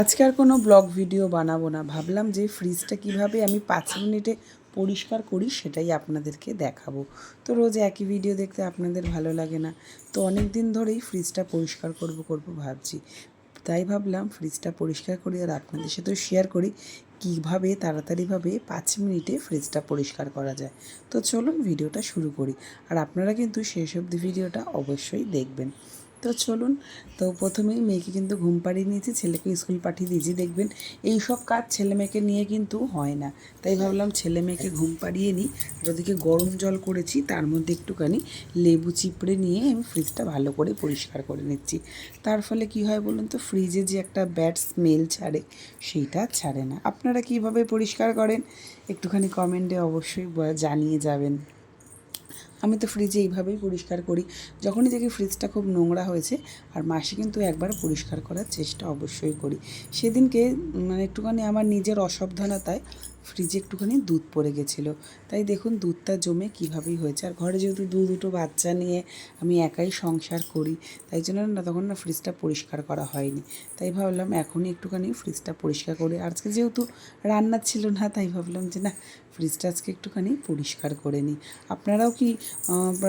আজকে আর কোনো blog video বানাবো না, ভাবলাম যে ফ্রিজটা কিভাবে আমি 5 মিনিটে পরিষ্কার করি সেটাই আপনাদেরকে দেখাবো। তো রোজ একই ভিডিও দেখতে আপনাদের ভালো লাগে না, তো অনেক দিন ধরেই ফ্রিজটা পরিষ্কার করব ভাবছি। তাই ভাবলাম ফ্রিজটা পরিষ্কার করি আর আপনাদের সাথেও শেয়ার করি কীভাবে তাড়াতাড়িভাবে 5 মিনিটে ফ্রিজটা পরিষ্কার করা যায়। তো চলুন ভিডিওটা শুরু করি, আর আপনারা কিন্তু শেষ অবধি ভিডিওটা অবশ্যই দেখবেন। তো চলুন। তো প্রথমেই মেয়েকে কিন্তু ঘুম পাড়িয়ে নিয়েছি, ছেলেকে স্কুল পাঠিয়ে দিয়েছি। দেখবেন এই সব কাজ ছেলে মেয়েকে নিয়ে কিন্তু হয় না, তাই ভাবলাম ছেলে মেয়েকে ঘুম পাড়িয়ে নিই। আর ওদিকে গরম জল করেছি, তার মধ্যে একটুখানি লেবু চিপড়ে নিয়ে আমি ফ্রিজটা ভালো করে পরিষ্কার করে নিচ্ছি। তার ফলে কি হয় বলুন তো, ফ্রিজে যে একটা ব্যাড স্মেল ছাড়ে সেইটা ছাড়ে না। আপনারা কীভাবে পরিষ্কার করেন একটুখানি কমেন্টে অবশ্যই জানিয়ে যাবেন। আমি তো ফ্রিজে এইভাবেই পরিষ্কার করি, যখনই দেখি ফ্রিজটা খুব নোংরা হয়েছে। আর মাসে কিন্তু একবার পরিষ্কার করার চেষ্টা অবশ্যই করি। সেদিনকে একটুখানি আমার নিজের অসাবধানতায় ফ্রিজে একটুখানি দুধ পড়ে গেছিলো, তাই দেখুন দুধটা জমে কীভাবেই হয়েছে। আর ঘরে যেহেতু দুটো বাচ্চা নিয়ে আমি একাই সংসার করি, তাই জন্য না তখন না ফ্রিজটা পরিষ্কার করা হয়নি। তাই ভাবলাম এখনই একটুখানি ফ্রিজটা পরিষ্কার করি। আজকে যেহেতু রান্না ছিল না, তাই ভাবলাম যে না, ফ্রিজটা আজকে একটুখানি পরিষ্কার করে নিই। আপনারাও কি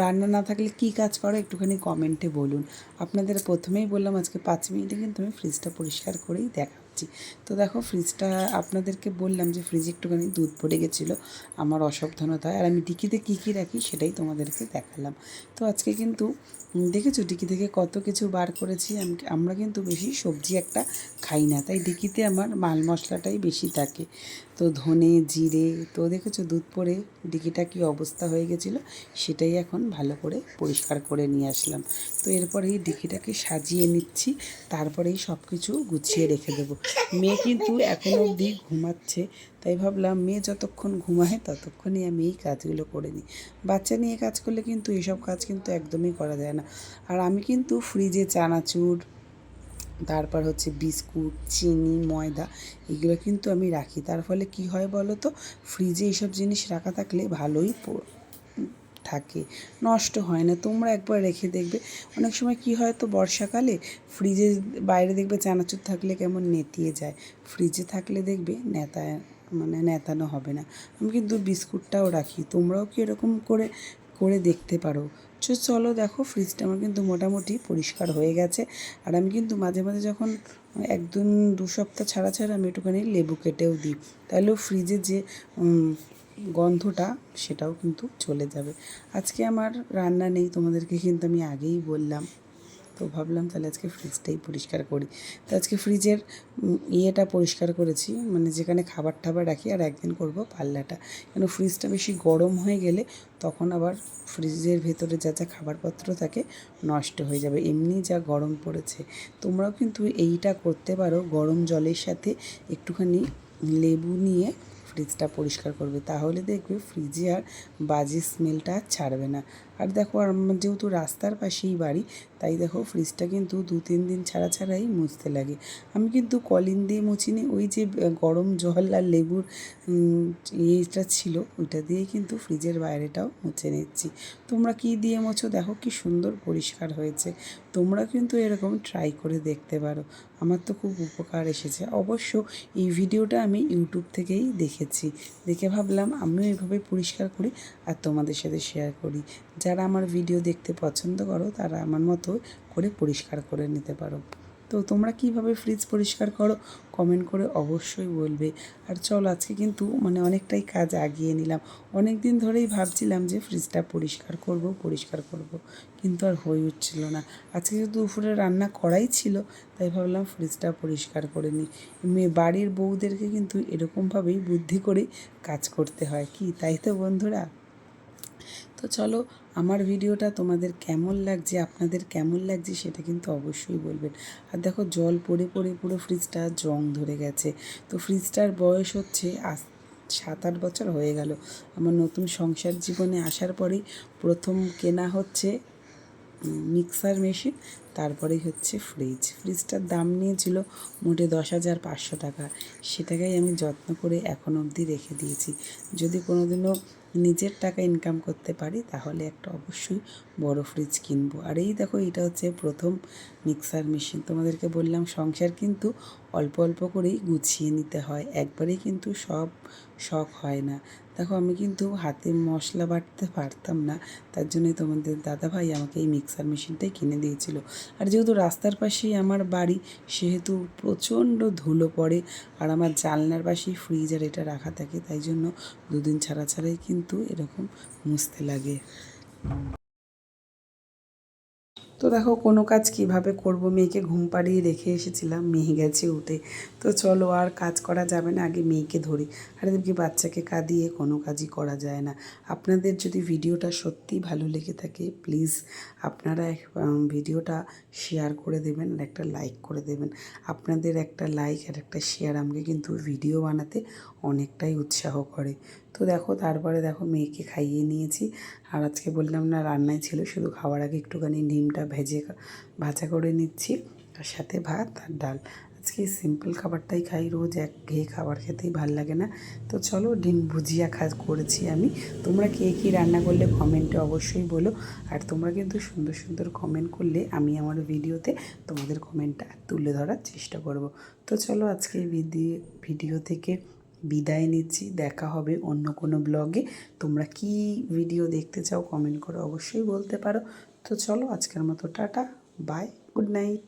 রান্না না থাকলে কী কাজ করো একটুখানি কমেন্টে বলুন। আপনাদের প্রথমেই বললাম আজকে 5 মিনিটে কিন্তু আমি ফ্রিজটা পরিষ্কার করেই দেখাচ্ছি। তো দেখো ফ্রিজটা আপনাদেরকে বললাম যে ফ্রিজে একটুখানি দুধ পড়ে গেছিলো আমার অসাবধানতায়, আর আমি ডিকিতে কী কী রাখি সেটাই তোমাদেরকে দেখালাম। তো আজকে কিন্তু দেখেছো ডিকি থেকে কত কিছু বার করেছি। আমরা কিন্তু বেশি সবজি একটা খাই না, তাই ডিকিতে আমার মাল মশলাটাই বেশি থাকে। তো ধনে জিরে, তো দেখেছো দুধ পড়ে ডিকিটা কী অবস্থা হয়ে গেছিলো, সেটাই এখন ভালো করে পরিষ্কার করে নিয়ে আসলাম। তো এরপর এই ডিকিটাকে সাজিয়ে নিচ্ছি, তারপরেই সব কিছু গুছিয়ে রেখে দেবো। মেয়ে কিন্তু এখনও অবধি ঘুমাচ্ছে, তাই ভাবলাম মেয়ে যতক্ষণ ঘুমায় ততক্ষণই আমি এই কাজগুলো করে নিই। বাচ্চা নিয়ে কাজ করলে কিন্তু এইসব কাজ কিন্তু একদমই করা যায় না। আর আমি কিন্তু ফ্রিজে চানাচুর, তারপর হচ্ছে বিস্কুট, চিনি, ময়দা, এগুলো কিন্তু আমি রাখি। তার ফলে কি হয় বলো তো, ফ্রিজে এইসব জিনিস রাখা থাকলে ভালোই থাকে, নষ্ট হয় না। তোমরা একবার রেখে দেখবে। অনেক সময় কি হয় তো, বর্ষাকালে ফ্রিজে বাইরে দেখবে চানাচুর থাকলে কেমন নেতিয়ে যায়, ফ্রিজে থাকলে দেখবে নেতানো হবে না। আমি কিন্তু বিস্কুটটাও রাখি, তোমরাও কি এরকম করে করে দেখতে পারো। চলো দেখো ফ্রিজটা আমার কিন্তু মোটামুটি পরিষ্কার হয়ে গেছে। আর আমি কিন্তু মাঝে মাঝে যখন 1-2 সপ্তাহ ছাড়া ছাড়া আমি একটুখানি লেবু কেটেও দিই, তাহলেও ফ্রিজে যে গন্ধটা সেটাও কিন্তু চলে যাবে। আজকে আমার রান্না নেই, তোমাদেরকে কিন্তু আমি আগেই বললাম। তো ভাবলাম তাহলে আজকে ফ্রিজটাই পরিষ্কার করি। তো আজকে ফ্রিজের ইয়েটা পরিষ্কার করেছি, যেখানে খাবার টাবার রাখি, আর একদিন করব পাল্লাটা। কেন ফ্রিজটা বেশি গরম হয়ে গেলে তখন আবার ফ্রিজের ভেতরে যা যা খাবারপত্র থাকে নষ্ট হয়ে যাবে, এমনি যা গরম পড়েছে। তোমরাও কিন্তু এইটা করতে পারো, গরম জলের সাথে একটুখানি লেবু নিয়ে ফ্রিজটা পরিষ্কার করবে, তাহলে দেখবে ফ্রিজে আর বাজে স্মেলটা আর ছাড়বে না। আর দেখো আমার যেহেতু রাস্তার পাশেই বাড়ি, তাই দেখো ফ্রিজটা কিন্তু 2-3 দিন ছাড়া ছাড়াই মুছতে লাগে। আমি কিন্তু কলিন দিয়ে মুছিনি, ওই যে গরম জল আর লেবুর ইয়েটা ছিল ওইটা দিয়েই কিন্তু ফ্রিজের বাইরেটাও মুছে নিচ্ছি। তোমরা কি দিয়ে মোছো দেখো কি সুন্দর পরিষ্কার হয়েছে। তোমরা কিন্তু এরকম ট্রাই করে দেখতে পারো, আমার তো খুব উপকার এসেছে। অবশ্য এই ভিডিওটা আমি ইউটিউব থেকেই দেখেছি, দেখে ভাবলাম আমিও এইভাবে পরিষ্কার করি আর তোমাদের সাথে শেয়ার করি। যারা আমার ভিডিও দেখতে পছন্দ করো তারা আমার মতো করে পরিষ্কার করে নিতে পারো। তো তোমরা কিভাবে ফ্রিজ পরিষ্কার করো কমেন্ট করে অবশ্যই বলবে। আর চলো আজকে কিন্তু অনেকটাই কাজ আগিয়ে নিলাম। অনেক দিন ধরেই ভাবছিলাম যে ফ্রিজটা পরিষ্কার করব, কিন্তু আর হয়ে উঠছিল না। আজকে যেহেতু দুপুরে রান্না করাই ছিল, তাই ভাবলাম ফ্রিজটা পরিষ্কার করে নিই। বাড়ির বউদেরকে কিন্তু এরকমভাবেই বুদ্ধি করে কাজ করতে হয়, কি তাই তো বন্ধুরা? তো চলো, আমার ভিডিওটা তোমাদের কেমন লাগছে, আপনাদের কেমন লাগছে সেটা কিন্তু অবশ্যই বলবেন। আর দেখো জল পড়ে পড়ে পুরো ফ্রিজটা জং ধরে গেছে। তো ফ্রিজটার বয়স হচ্ছে 7-8 বছর হয়ে গেল। আমার নতুন সংসার জীবনে আসার পরেই প্রথম কেনা হচ্ছে মিক্সার মেশিন, তারপরেই হচ্ছে ফ্রিজটার দাম নিয়েছিল মোটে 10,500 টাকা। সেটাকেই আমি যত্ন করে এখন অবধি রেখে দিয়েছি। যদি কোনো দিনও নিজের টাকা ইনকাম করতে পারি তাহলে একটা অবশ্যই বড় ফ্রিজ কিনবো। আর এই দেখো এটা হচ্ছে প্রথম মিক্সার মেশিন। তোমাদেরকে বললাম সংসার কিন্তু অল্প অল্প করেই গুছিয়ে নিতে হয়, একবারেই কিন্তু সব শখ হয় না। দেখো আমি কিন্তু হাতে মশলা বাটতে পারতাম না, তার জন্যই তোমাদের দাদাভাই আমাকে এই মিক্সার মেশিনটাই কিনে দিয়েছিল। আর যেহেতু রাস্তার পাশেই আমার বাড়ি সেহেতু প্রচণ্ড ধুলো পড়ে, আর আমার জানলার পাশেই ফ্রিজ আর এটা রাখা থাকে, তাই জন্য দুদিন ছাড়া ছাড়াই কিন্তু এরকম মুছতে লাগে। তো দেখো কোনো কাজ কিভাবে করব, মেয়েকে ঘুম পাড়িয়ে রেখে এসেছিলাম, মেয়ে গেছে উঠে। তো চলো আর কাজ করা যাবে না, আগে মেয়েকে ধরি। আর এদিকে বাচ্চাকে কাঁদিয়ে কোনো কাজই করা যায় না। আপনাদের যদি ভিডিওটা সত্যিই ভালো লেগে থাকে প্লিজ আপনারা ভিডিওটা শেয়ার করে দেবেন আর একটা লাইক করে দেবেন। আপনাদের একটা লাইক আর একটা শেয়ার আমাকে কিন্তু ভিডিও বানাতে অনেকটাই উৎসাহ করে। তো দেখো তারপরে দেখো মেয়েকে খাইয়ে নিয়েছি। আর আজকে বললাম না রান্নায় ছিল, শুধু খাওয়ার আগে একটুখানি ডিমটা ভাজা করে নিচ্ছি, আর সাথে ভাত আর ডাল। আজকে সিম্পল খাবারটাই খাই, রোজ একঘেয়ে খাবার খেতেই ভাল লাগে না। তো চলো ডিম ভুজিয়া করেছি আমি। তোমরা কে কী রান্না করলে কমেন্টে অবশ্যই বলো। আর তোমরা কিন্তু সুন্দর সুন্দর কমেন্ট করলে আমি আমার ভিডিওতে তোমাদের কমেন্টটা তুলে ধরার চেষ্টা করব। তো চলো আজকে ভিডিও থেকে বিদায় নিচ্ছি, দেখা হবে অন্য কোনো ব্লগে। তোমরা কি ভিডিও দেখতে চাও কমেন্ট করে অবশ্যই বলতে পারো। তো চলো আজকের মতো টাটা, বাই, গুড নাইট।